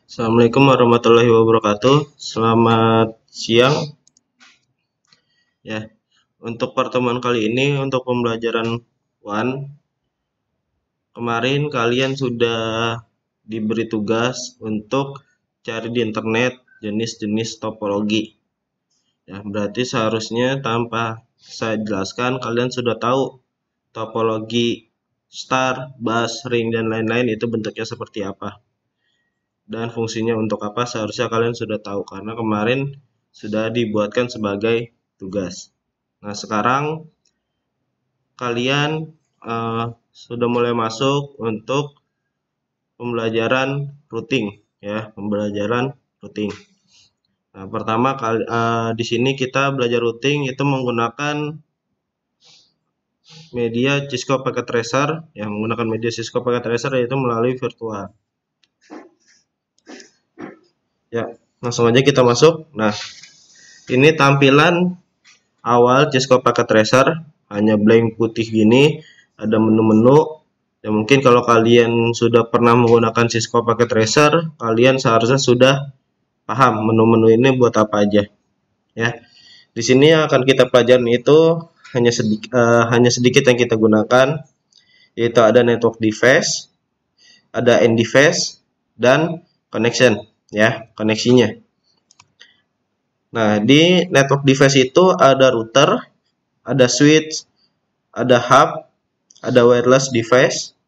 Assalamualaikum warahmatullahi wabarakatuh. Selamat siang. Ya, untuk pertemuan kali ini untuk pembelajaran One, kemarin kalian sudah diberi tugas untuk cari di internet jenis-jenis topologi. Ya, berarti seharusnya tanpa saya jelaskan kalian sudah tahu topologi star, bus, ring dan lain-lain itu bentuknya seperti apa. Dan fungsinya untuk apa seharusnya kalian sudah tahu karena kemarin sudah dibuatkan sebagai tugas. Nah, sekarang kalian sudah mulai masuk untuk pembelajaran routing ya, pembelajaran routing. Nah, pertama di sini kita belajar routing itu menggunakan media Cisco Packet Tracer, yang menggunakan media Cisco Packet Tracer yaitu melalui virtual. Ya, langsung aja kita masuk. Nah, ini tampilan awal Cisco Packet Tracer, hanya blank putih gini, ada menu-menu. Ya mungkin kalau kalian sudah pernah menggunakan Cisco Packet Tracer, kalian seharusnya sudah paham menu-menu ini buat apa aja. Ya, di sini yang akan kita pelajarin itu hanya sedikit yang kita gunakan, yaitu ada network device, ada end device, dan connection. Ya, koneksinya. Nah, di network device itu ada router, ada switch, ada hub, ada wireless device,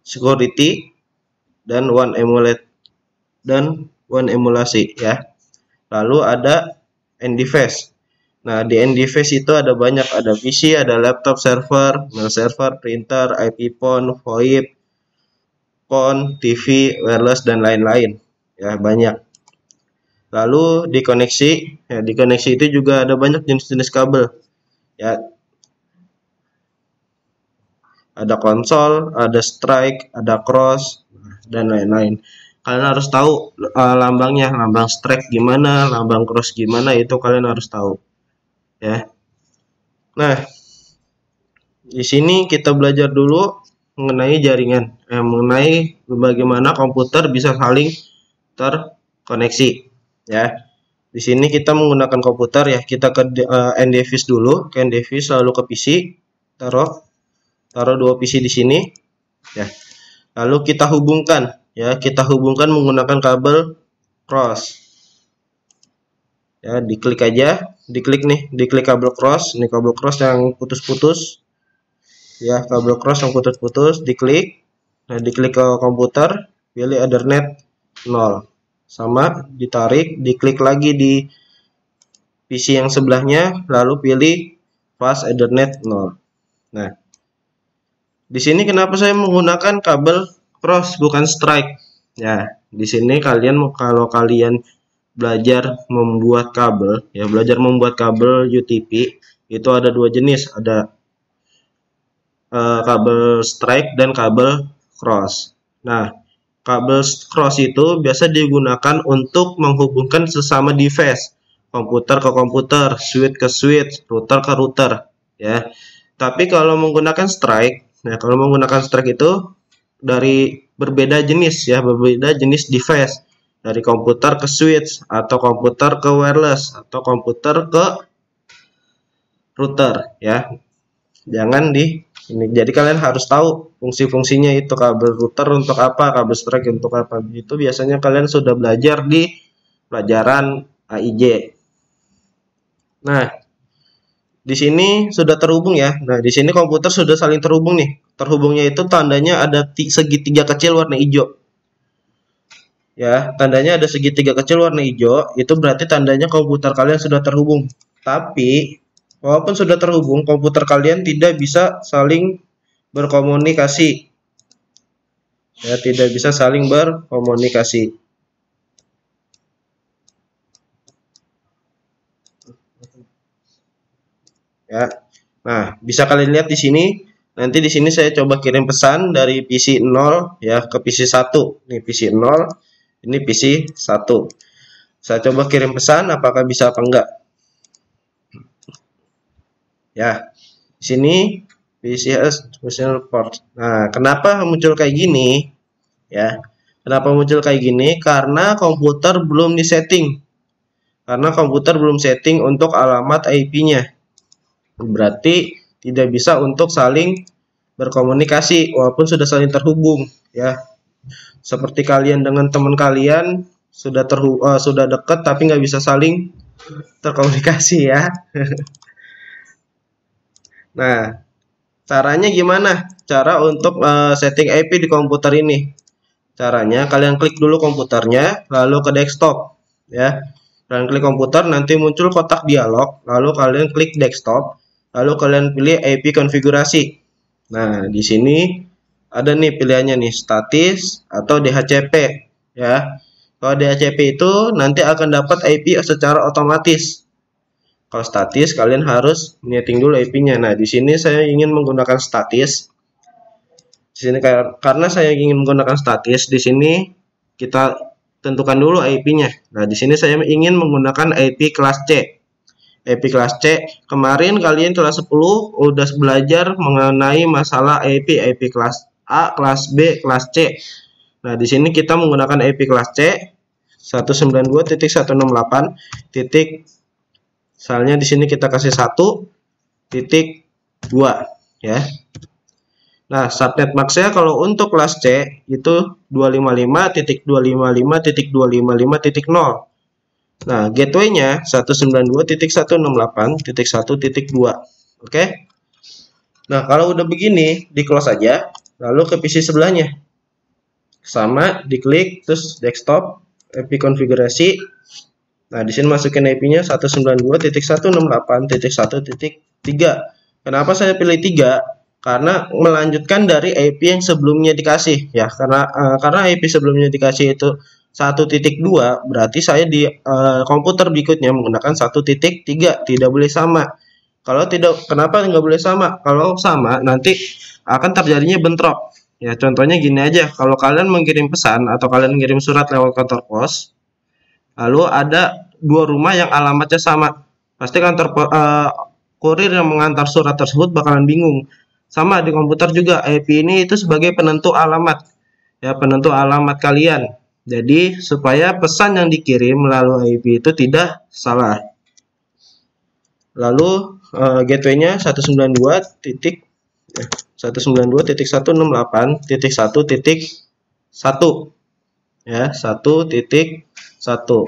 security, dan one emulasi ya. Lalu ada end device. Nah, di end device itu ada banyak, ada PC, ada laptop server, mail server, printer, IP phone, VoIP, phone, TV, wireless dan lain-lain. Ya, banyak. Lalu di koneksi, ya di koneksi itu juga ada banyak jenis-jenis kabel. Ya, ada konsol, ada strike, ada cross, dan lain-lain. Kalian harus tahu lambangnya, lambang strike gimana, lambang cross gimana, itu kalian harus tahu. Ya. Nah, di sini kita belajar dulu mengenai jaringan, mengenai bagaimana komputer bisa saling terkoneksi. Ya, di sini kita menggunakan komputer ya, kita ke end device dulu, ke end device lalu ke PC, taruh dua PC di sini, ya. Lalu kita hubungkan, ya, kita hubungkan menggunakan kabel cross. Ya, diklik aja, diklik kabel cross, ini kabel cross yang putus-putus, ya, kabel cross yang putus-putus, diklik, nah, diklik ke komputer, pilih Ethernet 0. Sama, ditarik, diklik lagi di PC yang sebelahnya, lalu pilih fast Ethernet 0. Nah, di sini kenapa saya menggunakan kabel cross bukan strike? Ya, di sini kalau kalian belajar membuat kabel, ya belajar membuat kabel UTP itu ada dua jenis, ada kabel strike dan kabel cross. Nah, kabel cross itu biasa digunakan untuk menghubungkan sesama device, komputer ke komputer, switch ke switch, router ke router, ya. Tapi kalau menggunakan strike, nah kalau menggunakan strike itu dari berbeda jenis ya, berbeda jenis device, dari komputer ke switch atau komputer ke wireless atau komputer ke router, ya. Jangan di ini. Jadi kalian harus tahu fungsi-fungsinya itu, kabel router untuk apa, kabel strike untuk apa. Itu biasanya kalian sudah belajar di pelajaran AIJ. Nah, di sini sudah terhubung ya. Nah, di sini komputer sudah saling terhubung nih. Terhubungnya itu tandanya ada segitiga kecil warna hijau. Ya, tandanya ada segitiga kecil warna hijau, itu berarti tandanya komputer kalian sudah terhubung. Tapi walaupun sudah terhubung, komputer kalian tidak bisa saling berkomunikasi. Ya, tidak bisa saling berkomunikasi. Ya. Nah, bisa kalian lihat di sini. Nanti di sini saya coba kirim pesan dari PC 0 ya ke PC 1. Ini PC 0, ini PC 1. Saya coba kirim pesan apakah bisa apa enggak. Ya, di sini PCS special port. Nah, kenapa muncul kayak gini? Ya, Kenapa muncul kayak gini? Karena komputer belum disetting. Karena komputer belum setting untuk alamat IP-nya. Berarti tidak bisa untuk saling berkomunikasi walaupun sudah saling terhubung, ya. Seperti kalian dengan teman kalian sudah dekat tapi nggak bisa saling terkomunikasi, ya. Nah, caranya gimana? Cara untuk setting IP di komputer ini. Caranya kalian klik dulu komputernya, lalu ke desktop, ya. Kalian klik komputer, nanti muncul kotak dialog, lalu kalian klik desktop, lalu kalian pilih IP konfigurasi. Nah, di sini ada nih pilihannya nih, statis atau DHCP, ya. Kalau DHCP itu nanti akan dapat IP secara otomatis. Kalau statis kalian harus menyeting dulu IP-nya. Nah, di sini saya ingin menggunakan statis. Di sini karena saya ingin menggunakan statis, di sini kita tentukan dulu IP-nya. Nah, di sini saya ingin menggunakan IP kelas C. IP kelas C, kemarin kalian kelas 10 udah belajar mengenai masalah IP kelas A, kelas B, kelas C. Nah, di sini kita menggunakan IP kelas C 192.168. Misalnya di sini kita kasih 1.2, ya. Nah, subnet max-nya kalau untuk kelas C itu 255.255.255.0. Nah, gateway-nya 192.168.1.2. Oke. Nah, kalau udah begini, di close aja, lalu ke PC sebelahnya. Sama, diklik, terus desktop, IP konfigurasi. Nah, di sini masukin IP-nya 192.168.1.3. Kenapa saya pilih 3? Karena melanjutkan dari IP yang sebelumnya dikasih, ya. Karena IP sebelumnya dikasih itu 1.2, berarti saya di komputer berikutnya menggunakan 1.3, tidak boleh sama. Kalau tidak, kenapa nggak boleh sama? Kalau sama nanti akan terjadinya bentrok. Ya, contohnya gini aja, kalau kalian mengirim pesan atau kalian mengirim surat lewat kantor pos, lalu ada dua rumah yang alamatnya sama, pasti kurir yang mengantar surat tersebut bakalan bingung. Sama di komputer juga, IP ini itu sebagai penentu alamat, ya, penentu alamat kalian. Jadi supaya pesan yang dikirim melalui IP itu tidak salah. Lalu gateway-nya 192.168.1.1.1, ya, 1.1.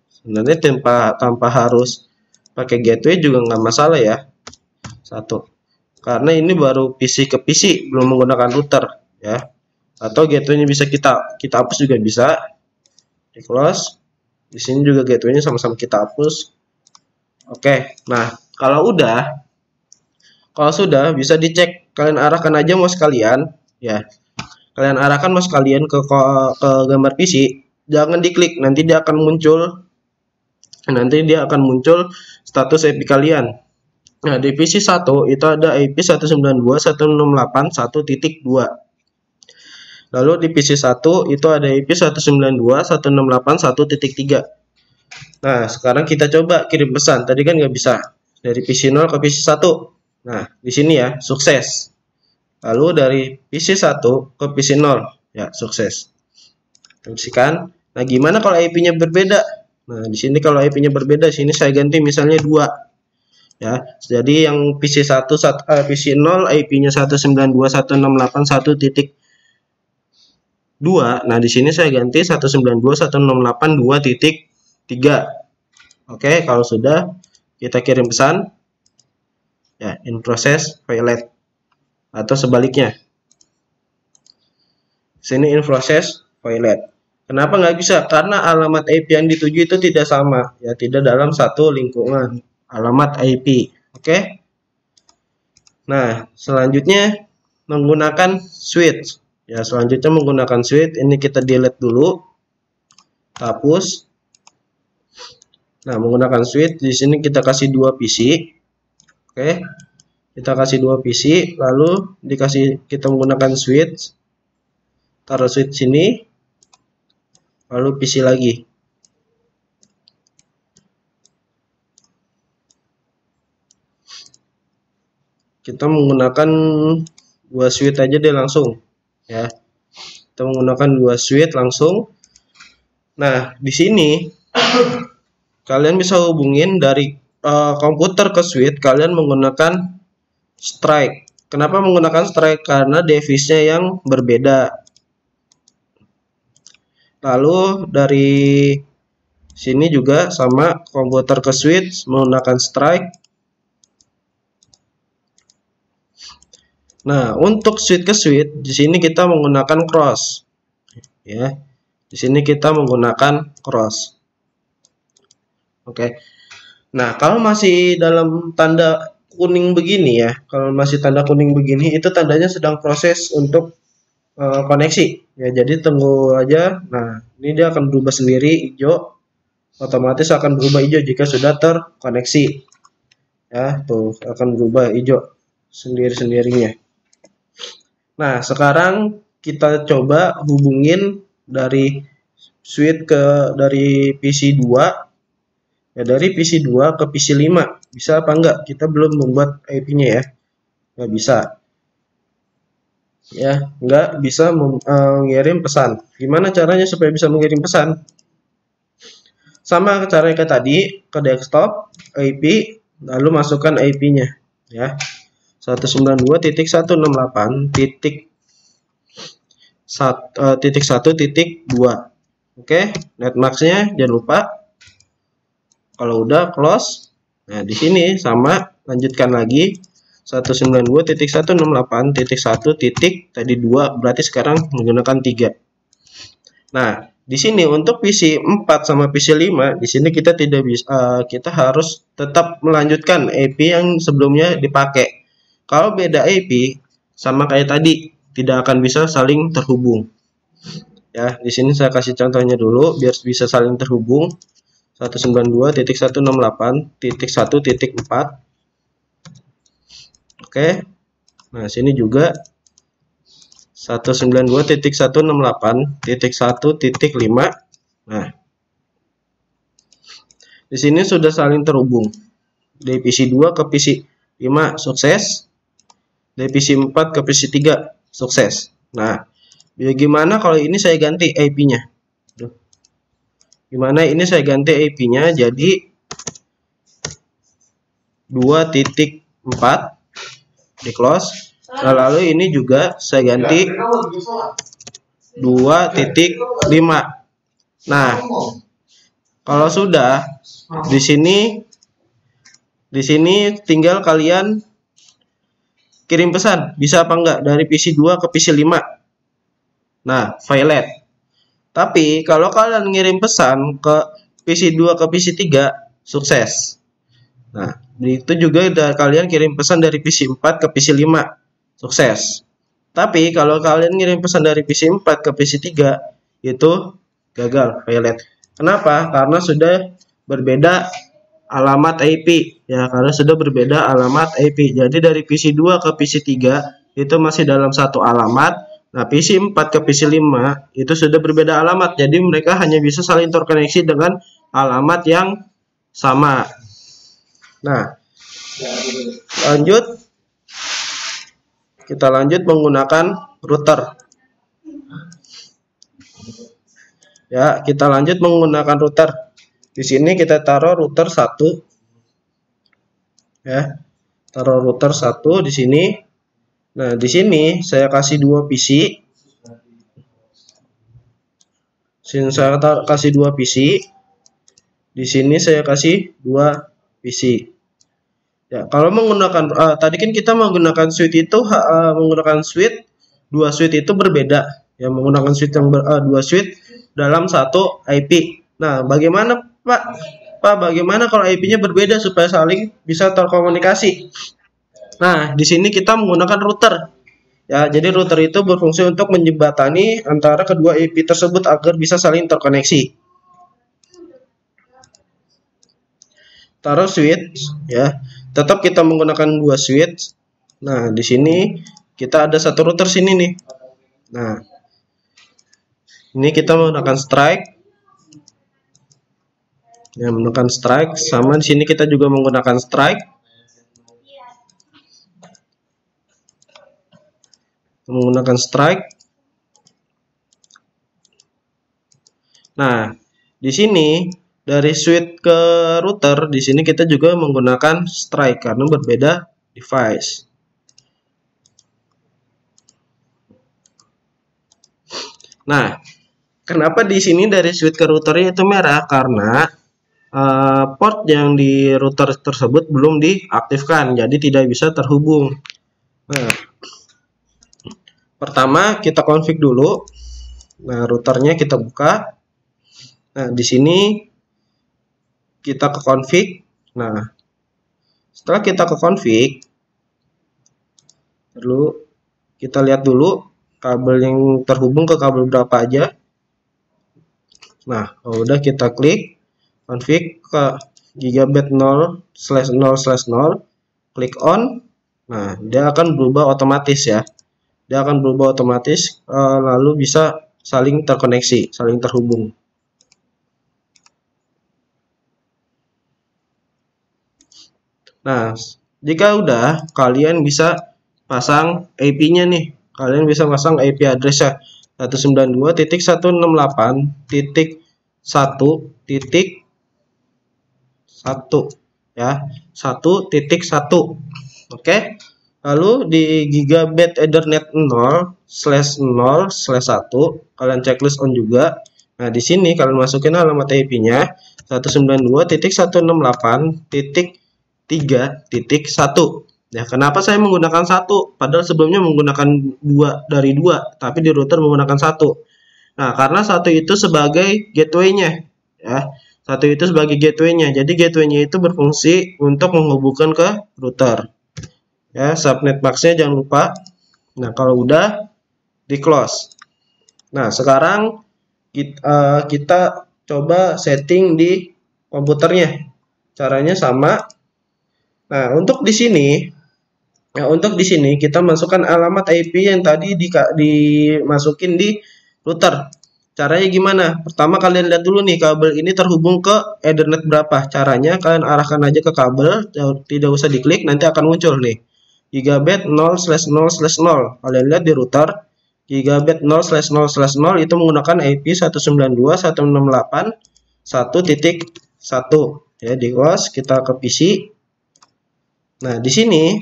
Sebenarnya tanpa harus pakai gateway juga nggak masalah, ya. 1. Karena ini baru PC ke PC, belum menggunakan router, ya. Atau gateway-nya bisa kita hapus juga bisa. Di close. Di sini juga gateway-nya sama-sama kita hapus. Oke. Nah, kalau sudah bisa dicek, kalian arahkan aja mouse kalian, ya. Kalian arahkan mouse kalian ke gambar PC, jangan diklik, nanti dia akan muncul status IP kalian. Nah, di PC 1 itu ada IP 192.168.1.2. Lalu di PC 1 itu ada IP 192.168.1.3. Nah, sekarang kita coba kirim pesan. Tadi kan nggak bisa. Dari PC 0 ke PC 1. Nah, di sini ya, sukses. Lalu dari PC 1 ke PC 0. Ya, sukses. Teruskan. Nah, gimana kalau IP-nya berbeda? Nah, di sini kalau IP-nya berbeda, sini saya ganti misalnya 2. Ya, jadi yang PC 1 PC 0 IP-nya 192.168.1.2. Nah, di sini saya ganti 192.168.2.3. Oke, kalau sudah kita kirim pesan, ya, in process failed, atau sebaliknya. Sini in process failed. Kenapa nggak bisa? Karena alamat IP yang dituju itu tidak sama, ya, tidak dalam satu lingkungan alamat IP. Oke. Nah, selanjutnya menggunakan switch. Ya, selanjutnya menggunakan switch. Ini kita delete dulu. Hapus. Nah, menggunakan switch di sini kita kasih 2 PC. Oke. Kita kasih 2 PC, lalu kita menggunakan switch. Taruh switch sini. Lalu PC lagi. Kita menggunakan 2 switch aja deh langsung, ya. Kita menggunakan 2 switch langsung. Nah, di sini kalian bisa hubungin dari komputer ke switch, kalian menggunakan strike. Kenapa menggunakan strike? Karena device-nya yang berbeda. Lalu dari sini juga sama, komputer ke switch menggunakan strike. Nah, untuk switch ke switch di sini kita menggunakan cross. Ya. Di sini kita menggunakan cross. Oke. Nah, kalau masih dalam tanda kuning begini ya, kalau masih tanda kuning begini, itu tandanya sedang proses untuk koneksi. Ya, jadi tunggu aja. Nah, ini dia akan berubah sendiri hijau. Otomatis akan berubah hijau jika sudah terkoneksi. Ya, tuh akan berubah hijau sendiri-sendirinya. Nah, sekarang kita coba hubungin dari switch dari PC 2. Ya, dari PC 2 ke PC 5 bisa apa enggak? Kita belum membuat IP-nya ya. Nggak bisa. Ya, nggak bisa mengirim pesan. Gimana caranya supaya bisa mengirim pesan? Sama caranya kayak tadi, ke desktop, IP, lalu masukkan IP-nya. Ya, 192.168.1.1.2. Oke, netmax-nya jangan lupa. Kalau udah close, nah di sini sama, lanjutkan lagi 192.168.1. Tadi 2, berarti sekarang menggunakan 3. Nah, di sini untuk PC 4 sama PC 5, di sini kita tidak bisa, kita harus tetap melanjutkan IP yang sebelumnya dipakai. Kalau beda IP, sama kayak tadi, tidak akan bisa saling terhubung. Ya, di sini saya kasih contohnya dulu biar bisa saling terhubung. 192.168.1.4. Oke. Nah, sini juga 192.168.1.5. Nah, di sini sudah saling terhubung. Dari PC 2 ke PC 5 sukses. Dari PC 4 ke PC 3 sukses. Nah, bagaimana kalau ini saya ganti IP-nya? Gimana ini saya ganti IP-nya jadi 2.4 di close. Nah, lalu ini juga saya ganti 2.5. Nah, kalau sudah di sini tinggal kalian kirim pesan, bisa apa enggak dari PC 2 ke PC 5. Nah, violet. Tapi kalau kalian ngirim pesan ke PC 2 ke PC 3, sukses. Nah, itu juga kalian kirim pesan dari PC 4 ke PC 5, sukses. Tapi kalau kalian ngirim pesan dari PC 4 ke PC 3, itu gagal, violet. Kenapa? Karena sudah berbeda alamat IP. Ya, karena sudah berbeda alamat IP. Jadi dari PC 2 ke PC 3 itu masih dalam satu alamat. Nah, PC 4 ke PC 5 itu sudah berbeda alamat. Jadi mereka hanya bisa saling terkoneksi dengan alamat yang sama. Nah, kita lanjut menggunakan router. Ya, kita lanjut menggunakan router. Di sini kita taruh router 1. Ya. Taruh router 1 di sini. Nah, di sini saya kasih 2 PC. Sini saya kasih 2 PC. Di sini saya kasih 2 PC. Ya, kalau menggunakan tadi kan kita menggunakan switch itu menggunakan switch, 2 switch itu berbeda. Ya, menggunakan switch yang 2 switch dalam satu IP. Nah, bagaimana Pak? Bagaimana kalau IP-nya berbeda supaya saling bisa terkomunikasi? Nah, di sini kita menggunakan router. Ya, jadi router itu berfungsi untuk menjembatani antara kedua IP tersebut agar bisa saling terkoneksi. Taruh switch, ya. Tetap kita menggunakan 2 switch. Nah, di sini kita ada satu router sini nih. Nah, ini kita menggunakan strike. Ya, menggunakan strike. Sama di sini kita juga menggunakan strike. Menggunakan strike. Nah, di sini dari switch ke router, di sini kita juga menggunakan strike karena berbeda device. Nah, kenapa di sini dari switch ke routernya itu merah? Karena port yang di router tersebut belum diaktifkan, jadi tidak bisa terhubung. Nah, pertama kita config dulu. Nah, routernya kita buka. Nah, di sini kita ke config. Nah, setelah kita ke config, lalu kita lihat dulu kabel yang terhubung ke kabel berapa aja. Nah, kalau udah kita klik config ke gigabit 0/0/0, klik on. Nah, dia akan berubah otomatis ya. Dia akan berubah otomatis, lalu bisa saling terkoneksi, saling terhubung. Nah, jika udah, kalian bisa pasang IP-nya nih. Kalian bisa pasang IP address-nya 192.168.1.1 ya. 1.1. Oke. Lalu di gigabit ethernet 0/0/1 kalian checklist on juga. Nah, di sini kalian masukin alamat IP-nya 192.168.3.1. Ya, kenapa saya menggunakan 1? Padahal sebelumnya menggunakan 2 dari 2, tapi di router menggunakan 1. Nah, karena 1 itu sebagai gateway-nya ya. 1 itu sebagai gateway-nya. Jadi gateway-nya itu berfungsi untuk menghubungkan ke router. Ya, subnet max-nya jangan lupa. Nah, kalau udah di close. Nah, sekarang kita coba setting di komputernya. Caranya sama. Nah, untuk di sini kita masukkan alamat IP yang tadi dimasukin di router. Caranya gimana? Pertama kalian lihat dulu nih kabel ini terhubung ke Ethernet berapa. Caranya kalian arahkan aja ke kabel, tidak usah diklik, nanti akan muncul nih. Gigabit 0/0/0. Kalian lihat di router gigabit 0/0/0 itu menggunakan IP 192.168.1.1 ya. Di close, kita ke PC. Nah, di sini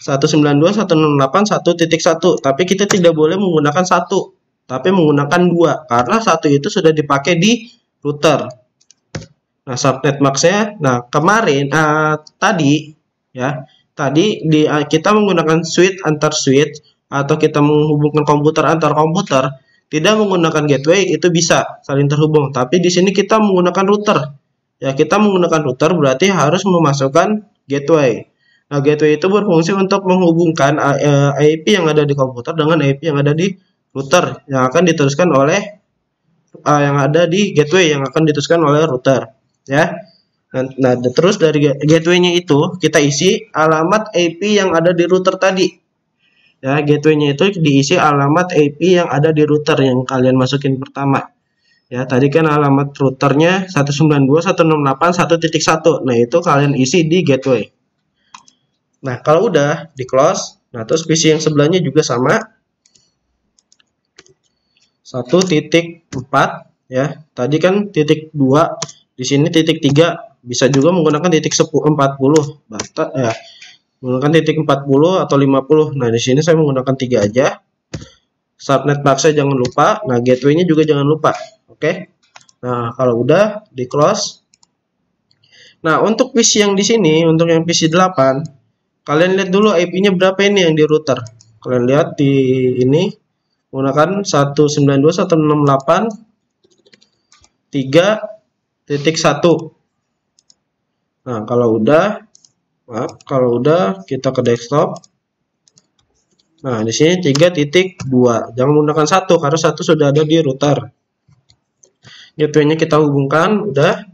192.168.1.1, tapi kita tidak boleh menggunakan 1, tapi menggunakan 2 karena 1 itu sudah dipakai di router. Nah, subnet max-nya, nah kemarin tadi kita menggunakan switch antar switch atau kita menghubungkan komputer antar komputer, tidak menggunakan gateway itu bisa saling terhubung. Tapi di sini kita menggunakan router. Ya, kita menggunakan router berarti harus memasukkan gateway. Nah, gateway itu berfungsi untuk menghubungkan IP yang ada di komputer dengan IP yang ada di router yang akan diteruskan oleh yang ada di gateway yang akan diteruskan oleh router ya. Nah, terus dari gateway-nya itu kita isi alamat IP yang ada di router tadi. Ya, gateway-nya itu diisi alamat IP yang ada di router yang kalian masukin pertama. Ya, tadi kan alamat routernya 192.168.1.1. Nah, itu kalian isi di gateway. Nah, kalau udah di close, nah terus PC yang sebelahnya juga sama. 1.4 ya. Tadi kan titik 2, di sini titik 3, bisa juga menggunakan titik 40 ya. Menggunakan titik 40 atau 50. Nah, di sini saya menggunakan 3 aja. Subnet max-nya jangan lupa. Nah, gateway-nya juga jangan lupa. Oke. Nah, kalau udah di close. Nah, untuk PC yang di sini, untuk yang PC 8, kalian lihat dulu IP-nya berapa ini yang di router. Kalian lihat di ini menggunakan 192.168.3.1. Nah, kalau udah kita ke desktop. Nah, di sini 3.2. Jangan menggunakan 1 karena 1 sudah ada di router. Gateway-nya kita hubungkan, udah.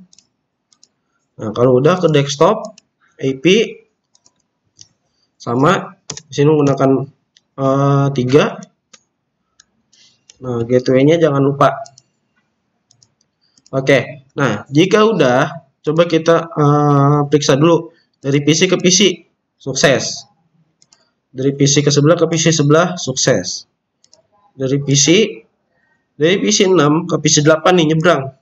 Nah, kalau udah ke desktop, IP sama di sini menggunakan 3. Nah, gateway-nya jangan lupa. Oke. Nah, jika udah, coba kita periksa dulu dari PC ke PC. Sukses. Dari PC ke sebelah ke PC sebelah, sukses. Dari PC Dari PC 6 ke PC 8 nih nyebrang.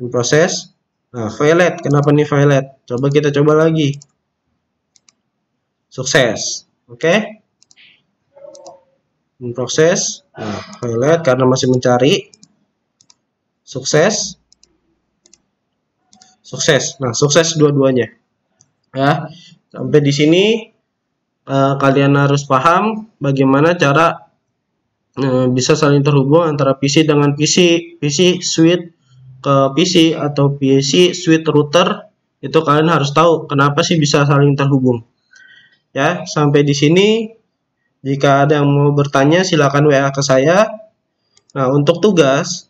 In proses. Nah, violet. Kenapa nih violet? Coba kita coba lagi. Sukses. Oke. In proses. Nah, violet karena masih mencari. Sukses. Sukses. Nah, sukses dua-duanya. Ya. Sampai di sini kalian harus paham bagaimana cara bisa saling terhubung antara PC dengan PC switch ke PC atau PC switch router. Itu kalian harus tahu kenapa sih bisa saling terhubung. Ya, sampai di sini. Jika ada yang mau bertanya silakan WA ke saya. Nah, untuk tugas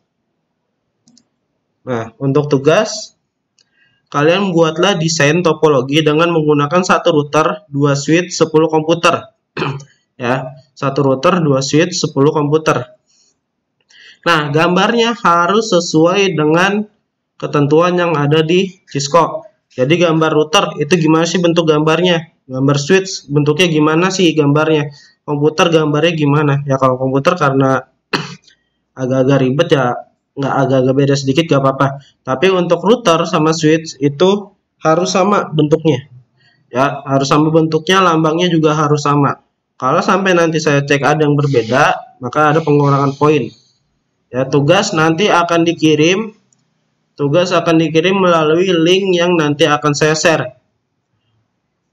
kalian buatlah desain topologi dengan menggunakan satu router, 2 switch, 10 komputer. Ya, satu router, 2 switch, 10 komputer. Nah, gambarnya harus sesuai dengan ketentuan yang ada di Cisco. Jadi gambar router itu gimana sih bentuk gambarnya? Gambar switch bentuknya gimana sih gambarnya? Komputer gambarnya gimana? Ya kalau komputer karena agak-agak ribet ya nggak agak-agak beda sedikit gak apa-apa. Tapi untuk router sama switch itu harus sama bentuknya. Ya, harus sama bentuknya, lambangnya juga harus sama. Kalau sampai nanti saya cek ada yang berbeda, maka ada pengurangan poin. Ya, tugas akan dikirim melalui link yang nanti akan saya share.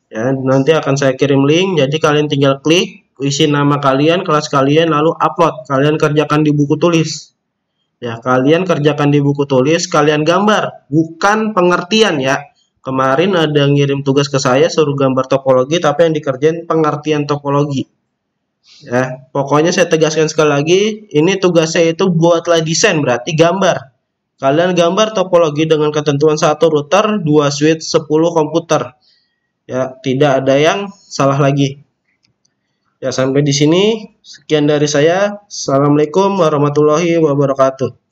Ya, nanti akan saya kirim link, jadi kalian tinggal klik, isi nama kalian, kelas kalian, lalu upload. Kalian kerjakan di buku tulis. Ya, kalian kerjakan di buku tulis, kalian gambar, bukan pengertian ya. Kemarin ada yang ngirim tugas ke saya suruh gambar topologi, tapi yang dikerjain pengertian topologi. Ya, pokoknya saya tegaskan sekali lagi, ini tugasnya itu buatlah desain, berarti gambar. Kalian gambar topologi dengan ketentuan satu router, 2 switch, 10 komputer. Ya, tidak ada yang salah lagi. Ya, sampai di sini sekian dari saya. Assalamualaikum warahmatullahi wabarakatuh.